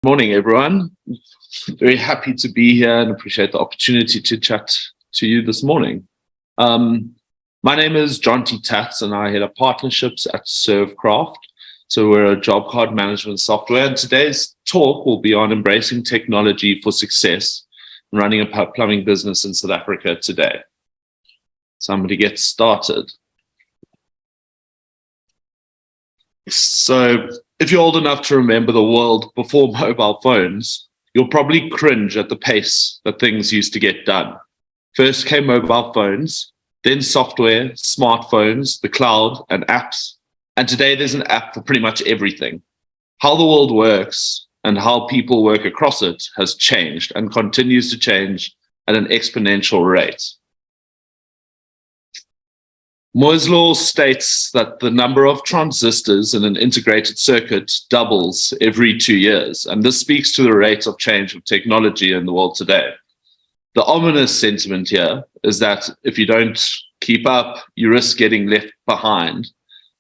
Morning, everyone. Very happy to be here and appreciate the opportunity to chat to you this morning. My name is John T. Tats, and I head up partnerships at Servcraft. So we're a job card management software, and today's talk will be on embracing technology for success and running a plumbing business in South Africa today. So I'm going to get started. So if you're old enough to remember the world before mobile phones, you'll probably cringe at the pace that things used to get done. First came mobile phones, then software, smartphones, the cloud, and apps. And today there's an app for pretty much everything. How the world works and how people work across it has changed and continues to change at an exponential rate. Moore's law states that the number of transistors in an integrated circuit doubles every 2 years, and this speaks to the rate of change of technology in the world today. The ominous sentiment here is that if you don't keep up, you risk getting left behind.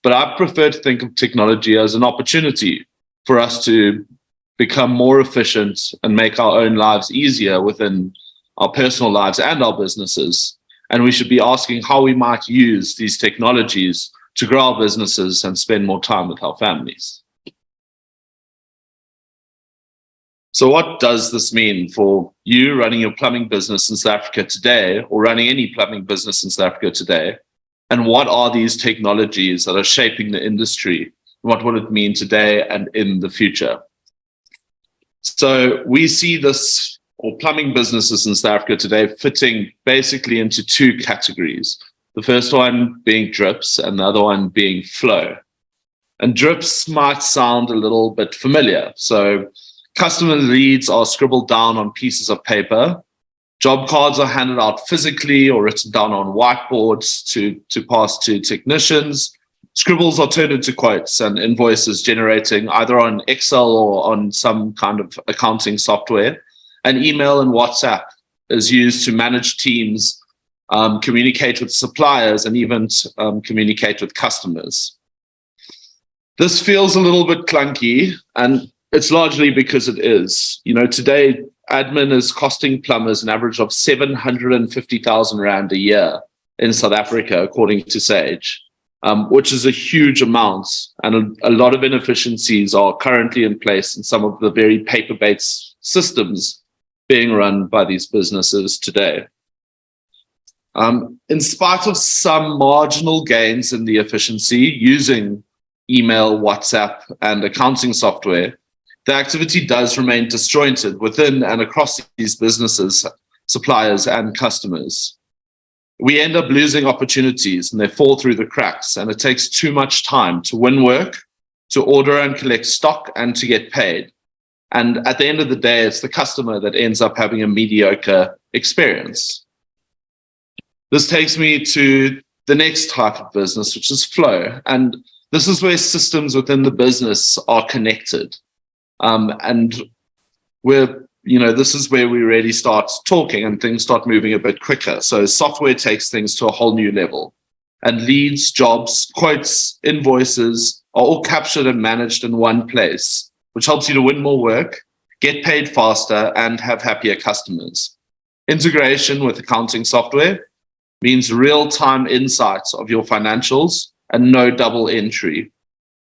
But I prefer to think of technology as an opportunity for us to become more efficient and make our own lives easier within our personal lives and our businesses. And we should be asking how we might use these technologies to grow our businesses and spend more time with our families. So what does this mean for you running your plumbing business in South Africa today, or running any plumbing business in South Africa today? And what are these technologies that are shaping the industry? What will it mean today and in the future? So we see this, or plumbing businesses in South Africa today, fitting basically into two categories. The first one being drips and the other one being flow. And drips might sound a little bit familiar. So customer leads are scribbled down on pieces of paper. Job cards are handed out physically or written down on whiteboards to pass to technicians. Scribbles are turned into quotes and invoices generating either on Excel or on some kind of accounting software. And email and WhatsApp is used to manage teams, communicate with suppliers, and even communicate with customers. This feels a little bit clunky, and it's largely because it is. You know, today, admin is costing plumbers an average of 750,000 Rand a year in South Africa, according to Sage, which is a huge amount. And a lot of inefficiencies are currently in place in some of the very paper-based systems being run by these businesses today. In spite of some marginal gains in the efficiency using email, WhatsApp, and accounting software, the activity does remain disjointed within and across these businesses, suppliers, and customers. We end up losing opportunities and they fall through the cracks, and it takes too much time to win work, to order and collect stock, and to get paid. And at the end of the day, it's the customer that ends up having a mediocre experience. This takes me to the next type of business, which is flow. And this is where systems within the business are connected. And this is where we really start talking and things start moving a bit quicker. So software takes things to a whole new level. And leads, jobs, quotes, invoices are all captured and managed in one place, which helps you to win more work, get paid faster, and have happier customers. Integration with accounting software means real-time insights of your financials and no double entry.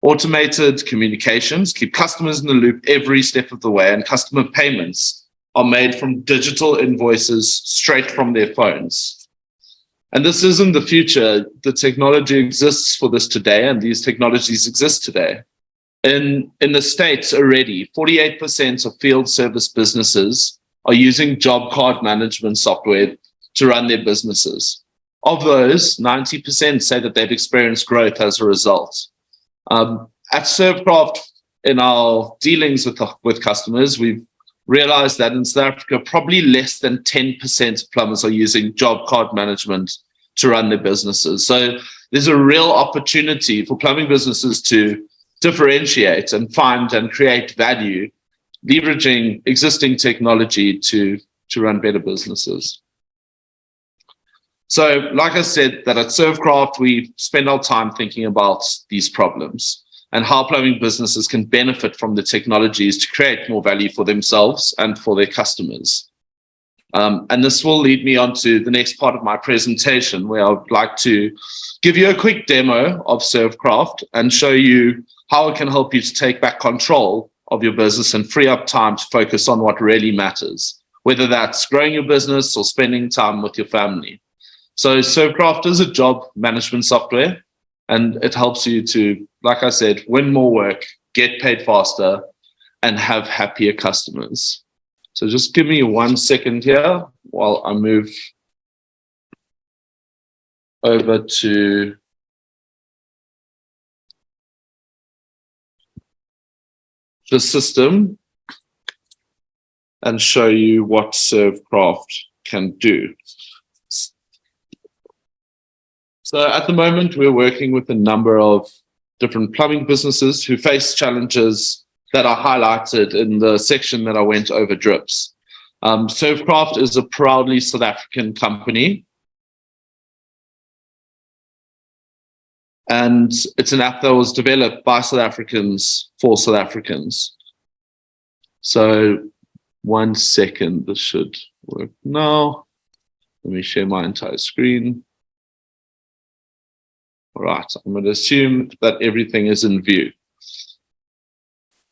Automated communications keep customers in the loop every step of the way, and customer payments are made from digital invoices straight from their phones. And this isn't the future. The technology exists for this today, and these technologies exist today. In the States already, 48% of field service businesses are using job card management software to run their businesses. Of those, 90% say that they've experienced growth as a result. At Servcraft, in our dealings with customers, we've realized that in South Africa, probably less than 10% of plumbers are using job card management to run their businesses. So there's a real opportunity for plumbing businesses to differentiate and find and create value, leveraging existing technology to run better businesses. So like I said, that at Servcraft, we spend our time thinking about these problems. and how plumbing businesses can benefit from the technologies to create more value for themselves and for their customers. And this will lead me on to the next part of my presentation, where I would like to give you a quick demo of ServeCraft and show you how it can help you to take back control of your business and free up time to focus on what really matters, whether that's growing your business or spending time with your family. So ServeCraft is a job management software, and it helps you to, like I said, win more work, get paid faster, and have happier customers. So just give me 1 second here while I move over to the system and show you what ServeCraft can do. So at the moment, we're working with a number of different plumbing businesses who face challenges that are highlighted in the section that I went over drips. ServeCraft is a proudly South African company, and it's an app that was developed by South Africans for South Africans. So 1 second, this should work now. Let me share my entire screen. All right, I'm going to assume that everything is in view.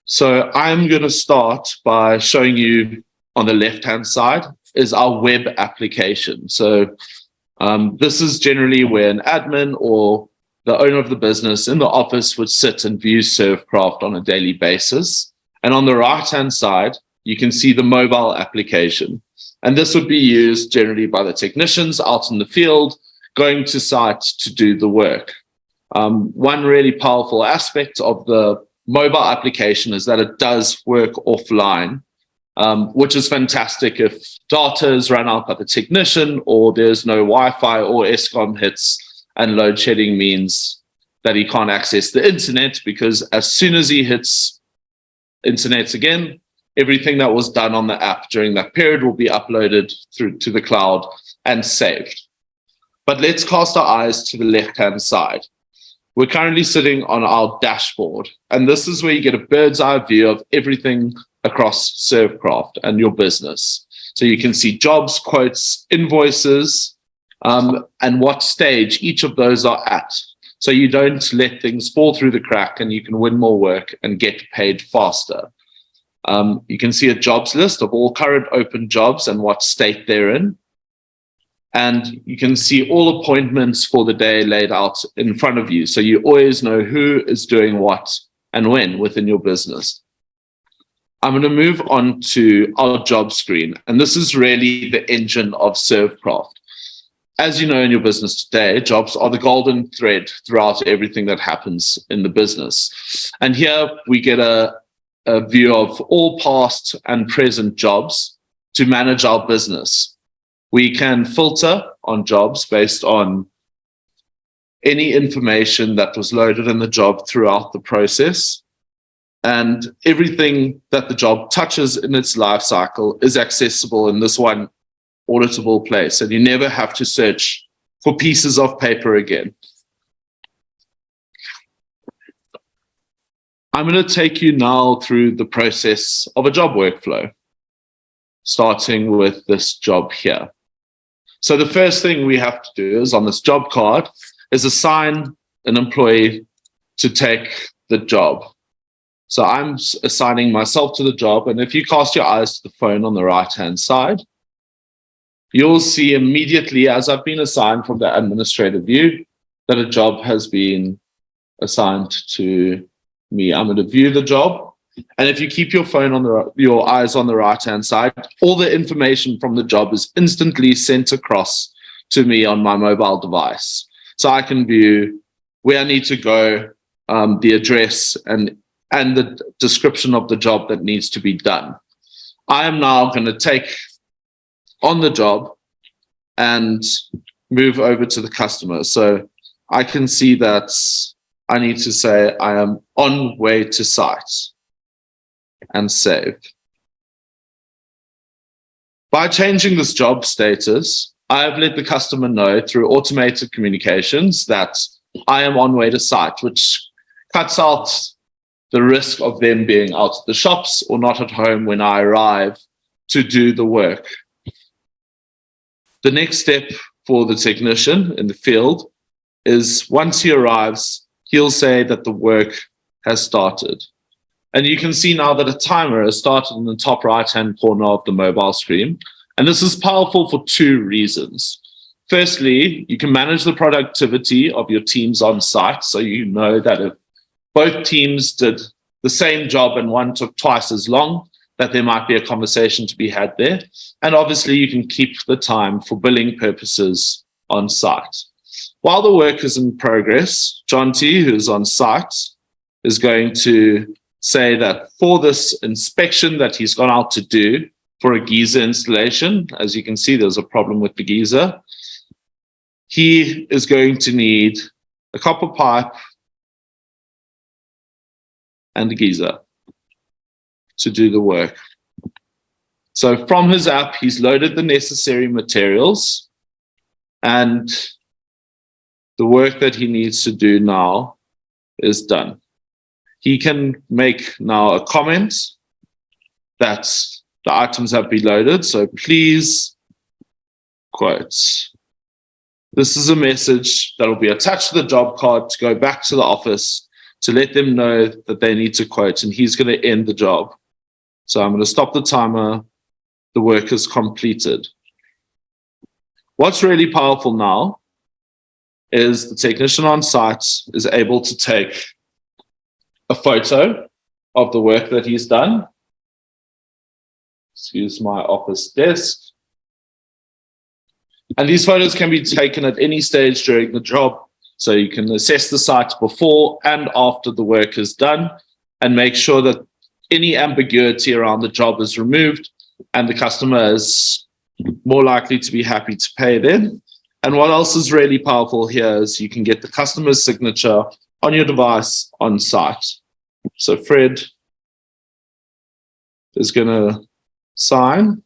So I'm going to start by showing you on the left-hand side is our web application. So this is generally where an admin or the owner of the business in the office would sit and view ServeCraft on a daily basis. And on the right-hand side, you can see the mobile application. And this would be used generally by the technicians out in the field, going to site to do the work. One really powerful aspect of the mobile application is that it does work offline, which is fantastic if data is run out by the technician or there's no Wi-Fi or Eskom hits, and load shedding means that he can't access the internet, because as soon as he hits internet again, everything that was done on the app during that period will be uploaded through to the cloud and saved. But let's cast our eyes to the left-hand side. We're currently sitting on our dashboard, and this is where you get a bird's eye view of everything across ServeCraft and your business. So you can see jobs, quotes, invoices, and what stage each of those are at. So you don't let things fall through the crack, and you can win more work and get paid faster. You can see a jobs list of all current open jobs and what state they're in. And you can see all appointments for the day laid out in front of you. So you always know who is doing what and when within your business. I'm going to move on to our job screen. And this is really the engine of ServeCraft. As you know, in your business today, jobs are the golden thread throughout everything that happens in the business. And here we get a view of all past and present jobs to manage our business. We can filter on jobs based on any information that was loaded in the job throughout the process. And everything that the job touches in its life cycle is accessible in this one auditable place. And you never have to search for pieces of paper again. I'm going to take you now through the process of a job workflow, starting with this job here. So the first thing we have to do is on this job card is assign an employee to take the job. So I'm assigning myself to the job. And if you cast your eyes to the phone on the right-hand side, you'll see immediately, as I've been assigned from the administrative view, that a job has been assigned to me. I'm going to view the job. And if you keep your phone on your eyes on the right-hand side, all the information from the job is instantly sent across to me on my mobile device. So I can view where I need to go, the address, and the description of the job that needs to be done. I am now going to take on the job and move over to the customer. So I can see that I need to say I am on way to site and save. By changing this job status, I have let the customer know through automated communications that I am on way to site, which cuts out the risk of them being out at the shops or not at home when I arrive to do the work. The next step for the technician in the field is once he arrives, he'll say that the work has started. And you can see now that a timer has started in the top right-hand corner of the mobile screen. And this is powerful for two reasons. Firstly, you can manage the productivity of your teams on site. So you know that if both teams did the same job and one took twice as long, that there might be a conversation to be had there. And obviously you can keep the time for billing purposes on site. While the work is in progress, John T, who's on site, is going to say that for this inspection that he's gone out to do for a geyser installation, as you can see, there's a problem with the geyser. He is going to need a copper pipe and a geyser to do the work. So from his app, he's loaded the necessary materials, and the work that he needs to do now is done. He can make now a comment that the items have been loaded. So please quote. This is a message that will be attached to the job card to go back to the office to let them know that they need to quote, and he's going to end the job. So I'm going to stop the timer. The work is completed. What's really powerful now is the technician on site is able to take a photo of the work that he's done. Excuse my office desk. And these photos can be taken at any stage during the job. So you can assess the site before and after the work is done and make sure that any ambiguity around the job is removed and the customer is more likely to be happy to pay then. And what else is really powerful here is you can get the customer's signature on your device on site. So Fred is going to sign.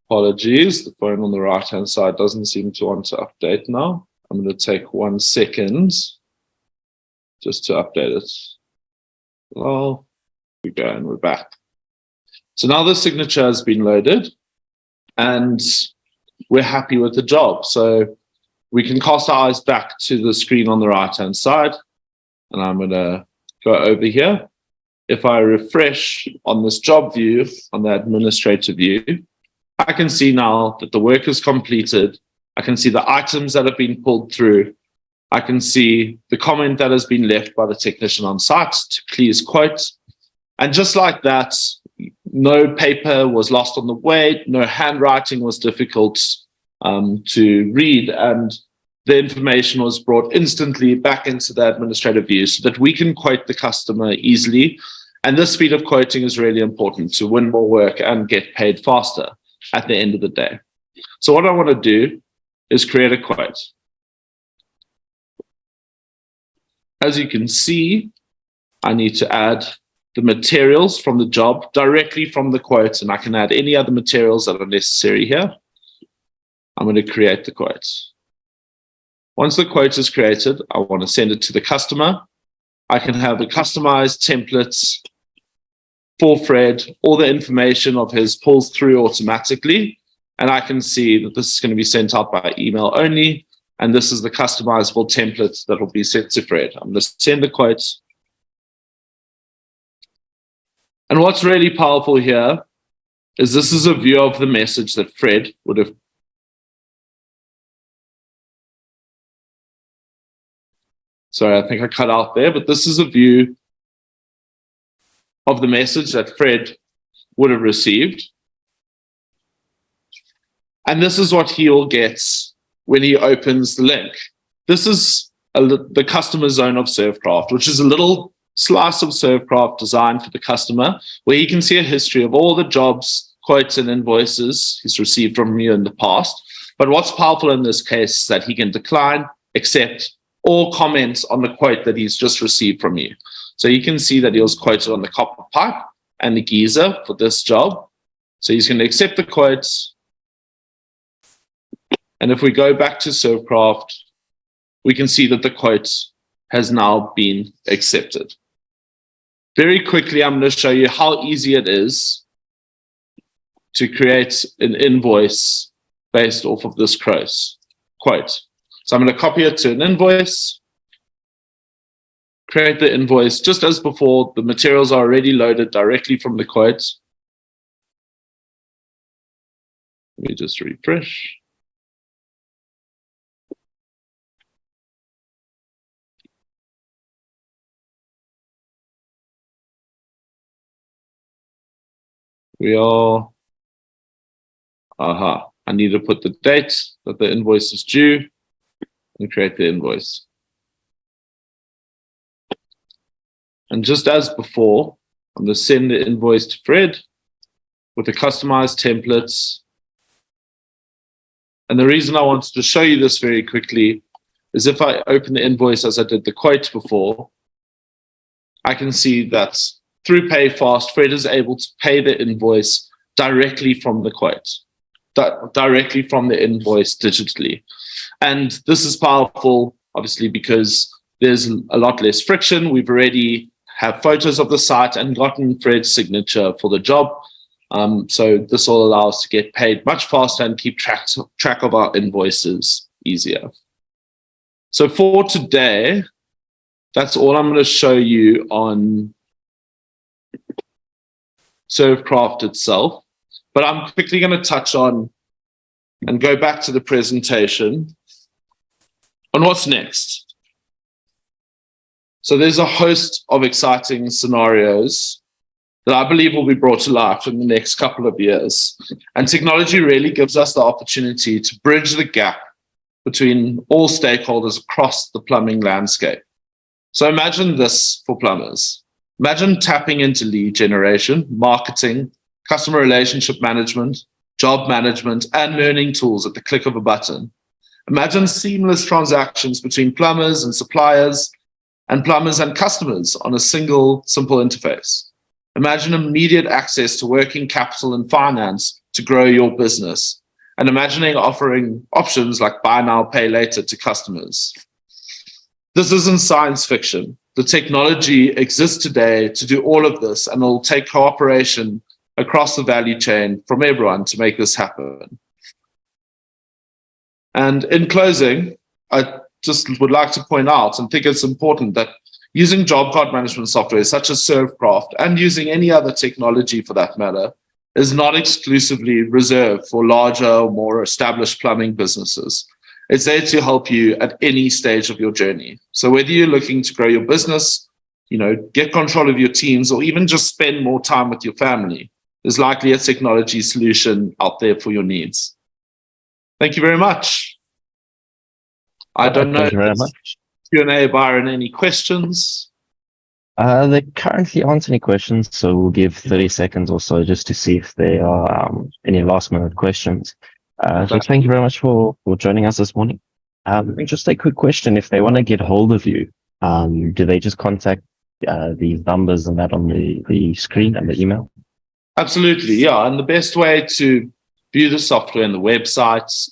Apologies, the phone on the right-hand side doesn't seem to want to update now. I'm going to take 1 second just to update it. Well, we go and we're back. So now the signature has been loaded and we're happy with the job. So we can cast our eyes back to the screen on the right-hand side, and I'm going to go over here. If I refresh on this job view, on the administrator view, I can see now that the work is completed. I can see the items that have been pulled through. I can see the comment that has been left by the technician on site to please quote. And just like that, no paper was lost on the way, no handwriting was difficult to read, and the information was brought instantly back into the administrative view so that we can quote the customer easily. And this speed of quoting is really important to win more work and get paid faster at the end of the day. So what I want to do is create a quote. As you can see, I need to add the materials from the job directly from the quote, and I can add any other materials that are necessary here. I'm going to create the quote. Once the quote is created, I want to send it to the customer. I can have the customized templates for Fred. All the information of his pulls through automatically, and I can see that this is going to be sent out by email only, and this is the customizable template that will be sent to Fred. I'm going to send the quote. And what's really powerful here is this is a view of the message that Fred would have. Sorry, I think I cut out there, but this is a view of the message that Fred would have received. And this is what he'll get when he opens the link. This is the customer zone of Servcraft, which is a little slice of Servcraft designed for the customer, where he can see a history of all the jobs, quotes, and invoices he's received from you in the past. But what's powerful in this case is that he can decline, accept, or comment on the quote that he's just received from you. So you can see that he was quoted on the copper pipe and the geyser for this job. So he's going to accept the quotes. And if we go back to Servcraft, we can see that the quote has now been accepted. Very quickly, I'm going to show you how easy it is to create an invoice based off of this quote. So I'm going to copy it to an invoice, create the invoice. Just as before, the materials are already loaded directly from the quote. Let me just refresh. I need to put the date that the invoice is due and create the invoice. And just as before, I'm going to send the invoice to Fred with the customized templates. And the reason I wanted to show you this very quickly is if I open the invoice as I did the quote before, I can see that through PayFast, Fred is able to pay the invoice directly from the quote, directly from the invoice digitally. And this is powerful, obviously, because there's a lot less friction. We've already have photos of the site and gotten Fred's signature for the job. So this will allow us to get paid much faster and keep track of our invoices easier. So for today, that's all I'm going to show you on ServeCraft itself. But I'm quickly going to touch on and go back to the presentation on what's next. So there's a host of exciting scenarios that I believe will be brought to life in the next couple of years. And technology really gives us the opportunity to bridge the gap between all stakeholders across the plumbing landscape. So imagine this for plumbers. Imagine tapping into lead generation, marketing, customer relationship management, job management, and learning tools at the click of a button. Imagine seamless transactions between plumbers and suppliers and plumbers and customers on a single, simple interface. Imagine immediate access to working capital and finance to grow your business. And imagining offering options like buy now, pay later to customers. This isn't science fiction. The technology exists today to do all of this, and it'll take cooperation across the value chain from everyone to make this happen. And in closing, I just would like to point out and think it's important that using job card management software such as ServeCraft and using any other technology for that matter is not exclusively reserved for larger or more established plumbing businesses. It's there to help you at any stage of your journey. So whether you're looking to grow your business, get control of your teams, or even just spend more time with your family, there's likely a technology solution out there for your needs. Thank you very much. I don't know. Thank you very much. Q&A, Byron, any questions? There currently aren't any questions, so we'll give 30 seconds or so just to see if there are any last minute questions. So thank you very much for joining us this morning. Just a quick question. If they want to get hold of you, do they just contact the numbers and that on the screen and the email? Absolutely, yeah. And the best way to view the software and the websites,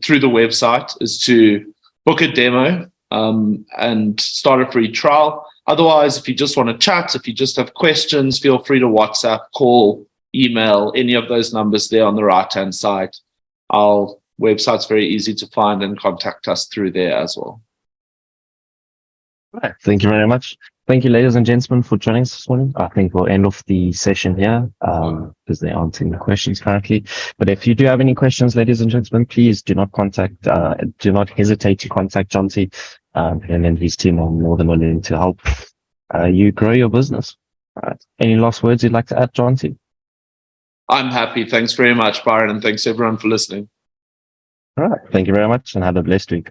through the website is to book a demo and start a free trial. Otherwise, if you just want to chat, if you just have questions, feel free to WhatsApp, call, email, any of those numbers there on the right-hand side. Our website's very easy to find and contact us through there as well. Right. Thank you very much. Thank you, ladies and gentlemen, for joining us this morning. I think we'll end off the session here because there aren't any questions currently. But if you do have any questions, ladies and gentlemen, please do not hesitate to contact Jonty, and then his team are more than willing to help you grow your business. All right. Any last words you'd like to add, Jonty? I'm happy. Thanks very much, Byron, and thanks everyone for listening. All right. Thank you very much and have a blessed week.